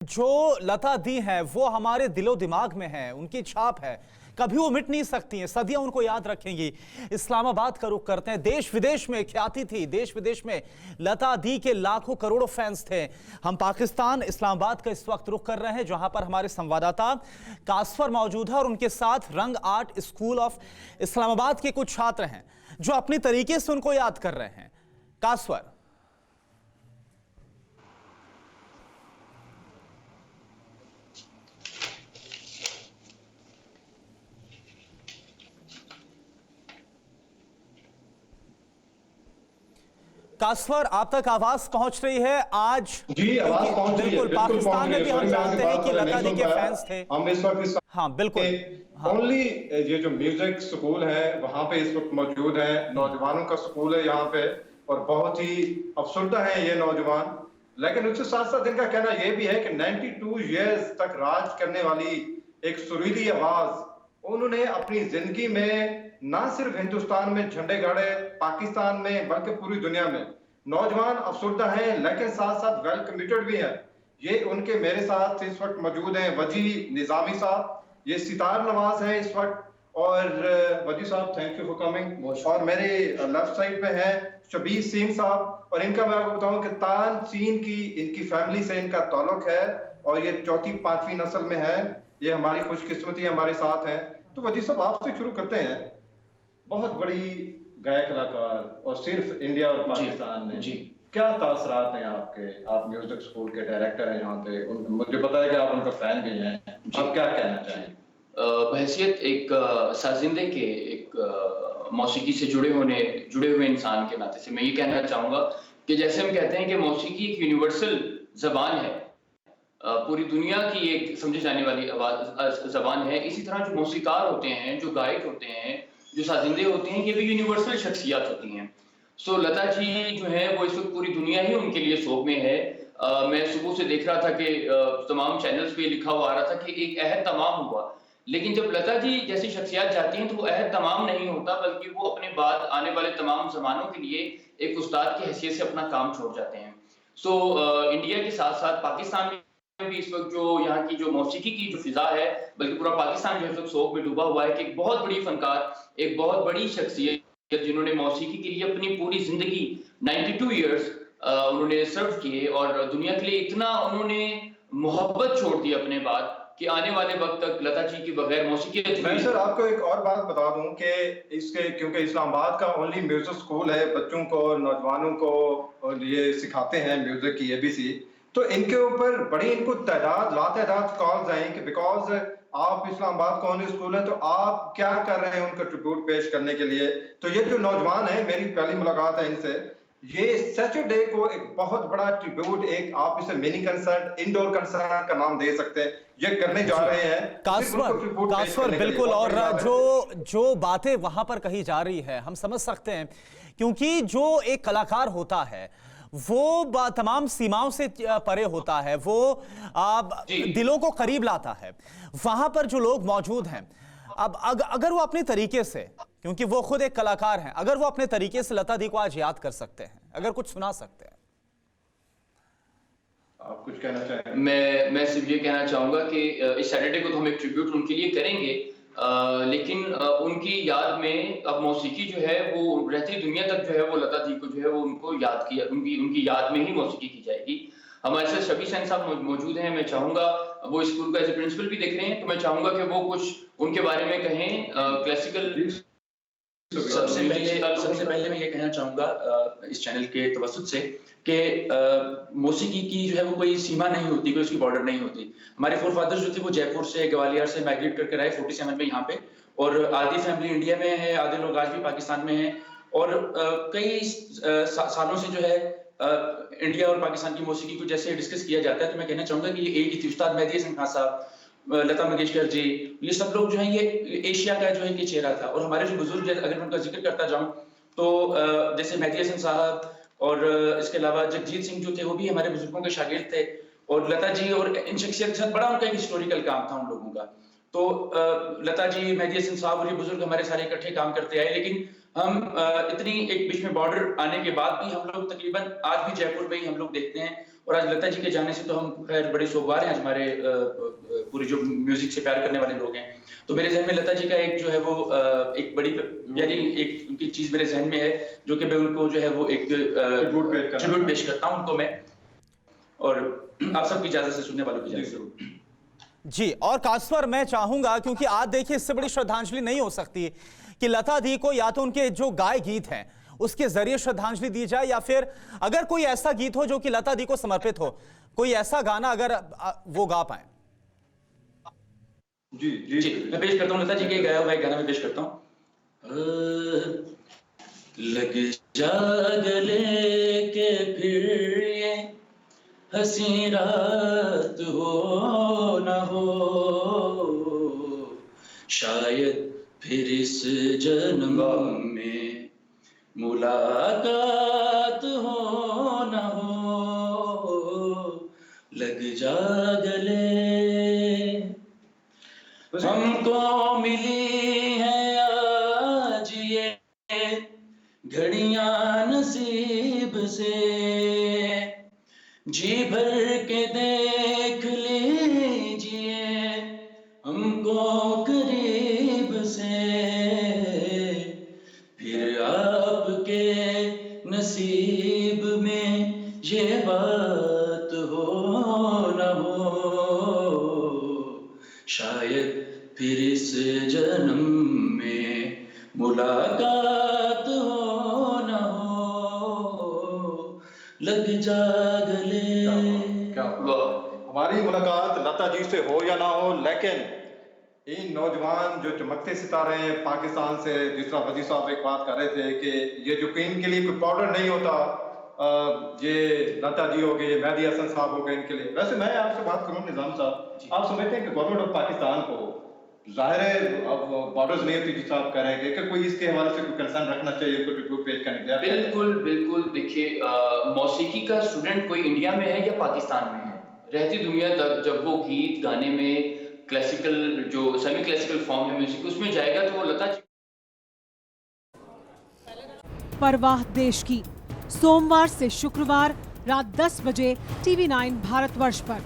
जो लता दी है वो हमारे दिलो दिमाग में है, उनकी छाप है, कभी वो मिट नहीं सकती हैं, सदियां उनको याद रखेंगी। इस्लामाबाद का रुख करते हैं। देश विदेश में ख्याति थी, देश विदेश में लता दी के लाखों करोड़ों फैंस थे। हम पाकिस्तान इस्लामाबाद का इस वक्त रुख कर रहे हैं, जहां पर हमारे संवाददाता कासफर मौजूद है और उनके साथ रंग आर्ट स्कूल ऑफ इस्लामाबाद के कुछ छात्र हैं जो अपनी तरीके से उनको याद कर रहे हैं। कासफर, कासफर, आप तक आवाज पहुंच रही है आज? जी, आवाज पहुंच रही है। बिल्कुल, पाकिस्तान में भी हम जानते हैं कि लता दी के फैंस थे। हम इस वक्त हाँ बिल्कुल, ओनली ये जो म्यूजिक स्कूल है वहां पे इस वक्त मौजूद है। नौजवानों का स्कूल है यहाँ पे और बहुत ही अफसरदा है ये नौजवान। लेकिन उसके साथ साथ इनका कहना यह भी है कि 92 इयर्स तक राज करने वाली एक सुरीली आवाज, उन्होंने अपनी जिंदगी में ना सिर्फ हिंदुस्तान में झंडे गाड़े, पाकिस्तान में, बल्कि पूरी दुनिया में। नौजवान अफसरदा हैं लेकिन साथ साथ वेल कमिटेड भी हैं। ये उनके मेरे साथ इस वक्त मौजूद हैं वजी निजामी साहब, ये सितार नवाज है इस वक्त। और वजी साहब, थैंक यू फॉर कमिंग। और मेरे लेफ्ट साइड पे है शबीर सिंह साहब, और इनका मैं आपको बताऊं कि तान चीन की इनकी फैमिली से इनका ताल्लुक है और ये चौथी पांचवी नस्ल में है। ये हमारी खुशकिस्मती हमारे साथ हैं। तो वजी साहब, आपसे शुरू करते हैं। बहुत बड़ी गायक कलाकार और सिर्फ इंडिया और पाकिस्तान में जी, क्या तासरात हैं आपके? आप म्यूजिक स्कूल के डायरेक्टर हैं यहाँ पे, मुझे पता है कि आप उनका फैन भी हैं। आप क्या कहना चाहें? बहैसियत एक साजिंदे के, एक मौसीकी से जुड़े हुए इंसान के नाते से मैं ये कहना चाहूँगा कि जैसे हम कहते हैं कि मौसीकी एक यूनिवर्सल ज़बान है, पूरी दुनिया की एक समझी जाने वाली ज़बान है, इसी तरह जो मौसीकार होते हैं, जो गायक होते हैं, जो साजिंदे होते हैं, ये भी यूनिवर्सल शख्सियत होती हैं। सो लता जी जो है वो इस वक्त पूरी दुनिया ही उनके लिए शोक में है। मैं सुबह से देख रहा था कि तमाम चैनल्स पे लिखा हुआ आ रहा था कि एक अहद तमाम हुआ, लेकिन जब लता जी जैसी शख्सियत जाती हैं तो वो अहद तमाम नहीं होता, बल्कि वो अपने बाद आने वाले तमाम जमानों के लिए एक उस्ताद की हैसियत से अपना काम छोड़ जाते हैं। सो इंडिया के साथ साथ पाकिस्तान में भी इस वक्त जो यहाँ की जो मौसीकी की जो फिजा है, बल्कि पूरा पाकिस्तान जो है शोक में डूबा हुआ है कि एक बहुत बड़ी फनकार, एक बहुत बड़ी शख्सियत जिन्होंने मौसीकी के लिए अपनी पूरी जिंदगी 92 इयर्स उन्होंने सर्व किए और दुनिया के लिए इतना उन्होंने मोहब्बत छोड़ दी अपने बाद कि आने वाले वक्त तक लता जी के बगैर मौसीकी। मैं सर आपको एक और बात बता दूं कि इसके, क्योंकि इस्लामाबाद का ओनली म्यूजिक स्कूल है, बच्चों को नौजवानों को और ये सिखाते हैं म्यूजिक की एबीसी, तो इनके ऊपर बड़ी इनको लातादाद कॉल्स आई कि बिकॉज आप इस्लामाबाद कौन स्कूल है तो आप क्या कर रहे हैं उनका ट्रिब्यूट पेश करने के लिए। तो ये जो नौजवान है, मेरी पहली मुलाकात है इनसे, ये सैटरडे को एक बहुत बड़ा ट्रिब्यूट, एक आप इसे मिनी कंसर्ट, इंडोर कंसर्ट का नाम दे सकते हैं, ये करने जा रहे हैं। कासफर बिल्कुल, और जो बातें वहां पर कही जा रही है हम समझ सकते हैं, क्योंकि जो एक कलाकार होता है वो तमाम सीमाओं से परे होता है, वो दिलों को करीब लाता है। वहां पर जो लोग मौजूद हैं, अब अगर वो अपने तरीके से, क्योंकि वो खुद एक कलाकार हैं, अगर वो अपने तरीके से लता दी को आज याद कर सकते हैं, अगर कुछ सुना सकते हैं, आप कुछ कहना चाहें? मैं सिर्फ ये कहना चाहूंगा कि इस सैटरडे को तो हम एक ट्रिब्यूट उनके लिए करेंगे, लेकिन उनकी याद में अब मौसीकी जो है वो रहती दुनिया तक जो है वो लता दी को जो है वो उनको याद किया, उनकी याद में ही मौसीकी की जाएगी। हमारे साथ शबीर सिंह साहब मौजूद हैं। मैं चाहूंगा, वो स्कूल का एज ए प्रिंसिपल भी देख रहे हैं, तो मैं चाहूंगा कि वो कुछ उनके बारे में कहें। क्लासिकल सबसे पहले मैं ये कहना चाहूंगा इस चैनल के तवज्जुह से कि मौसीकी की जो है वो कोई सीमा नहीं होती, कोई उसकी बॉर्डर नहीं होती। हमारे फोर फादर्स जो थे वो जयपुर से, ग्वालियर से माइग्रेट करके आए 47 में यहाँ पे, और आधी फैमिली इंडिया में है, आधे लोग आज भी पाकिस्तान में हैं, और कई सालों से जो है इंडिया और पाकिस्तान की मौसीकी को जैसे डिस्कस किया जाता है, तो मैं कहना चाहूंगा कि ये एक ही थी। उस्ताद मेहदी हसन खान साहब, लता मंगेशकर जी, ये सब लोग जो है ये एशिया का जो है कि चेहरा था। और हमारे जो बुजुर्ग, अगर मैं उनका जिक्र करता जाऊं तो जैसे मेहदी हसन साहब और इसके अलावा जगजीत सिंह जो थे वो भी हमारे बुजुर्गों के शागिर्द थे, और लता जी और इन शख्सियत के साथ बड़ा उनका एक हिस्टोरिकल काम था उन लोगों का। तो लता जी, मेहदी हसन साहब और ये बुजुर्ग हमारे सारे इकट्ठे काम करते आए, लेकिन हम इतनी एक बीच में बॉर्डर आने के बाद भी हम लोग तकरीबन आज भी जयपुर में ही हम लोग देखते हैं। और आज लता जी के जाने से तो हम खैर बड़े सोगवार हैं, आज हमारे पूरी जो म्यूजिक से प्यार करने वाले लोग हैं। तो मेरे जहन में लता जी का एक जो है वो एक बड़ी यानी एक उनकी चीज मेरे जहन में है, जो कि मैं उनको जो है वो एक ट्रिब्यूट पेश करता हूं उनको मैं, और आप सबकी इजाजत से, सुनने वालों की इजाजत से। जी, और खासकर मैं चाहूंगा, क्योंकि आज देखिए इससे बड़ी श्रद्धांजलि नहीं हो सकती कि लता दी को या तो उनके जो गाय गीत हैं उसके जरिए श्रद्धांजलि दी जाए, या फिर अगर कोई ऐसा गीत हो जो कि लता दी को समर्पित हो, कोई ऐसा गाना अगर वो गा पाए। जी जी जी, मैं पेश करता हूँ लता जी के गाया हुआ एक गाना मैं पेश करता हूँ। लग जा गले के फिर ये हंसी रात हो न हो, शायद फिर इस जन्म में मुलाकात हो न हो। लग जा गले, हमको मिली है आज ये घड़ियां नसीब से, जी भर के देख लीजिए हमको करीब से, फिर आपके नसीब में ये बात हो न हो, शायद फिर इस जन्म में मुलाकात हो न हो। लग जा गले। क्या हमारी मुलाकात लता जी से हो या ना हो, लेकिन इन नौजवान जो चमकते सितारे हैं पाकिस्तान से, जिस तरह वजी साहब एक बात कर रहे थे कि ये जो कि इनके लिए कोई पाउडर नहीं होता, ये लता जी हो गए, मेहदी हसन साहब हो गए, इनके लिए। वैसे मैं आपसे बात करूं निजाम साहब, आप समझते हैं कि गवर्नमेंट ऑफ पाकिस्तान को, जाहिर है अब बॉर्डर्स नहीं होती जिस आप कह रहे हैं, कि कोई इसके हवाले से कोई कंसर्न रखना चाहिए, कोई रिपोर्ट पेश करने दिया? बिल्कुल बिल्कुल। देखिए, मौसीकी का स्टूडेंट कोई इंडिया में है या पाकिस्तान में है, रहती दुनिया तक जब वो गीत गाने में क्लासिकल जो सेमी क्लासिकल फॉर्म है म्यूजिक उसमें जाएगा, तो वो लता जी। परवाह देश की, सोमवार से शुक्रवार रात 10 बजे TV9 भारतवर्ष पर।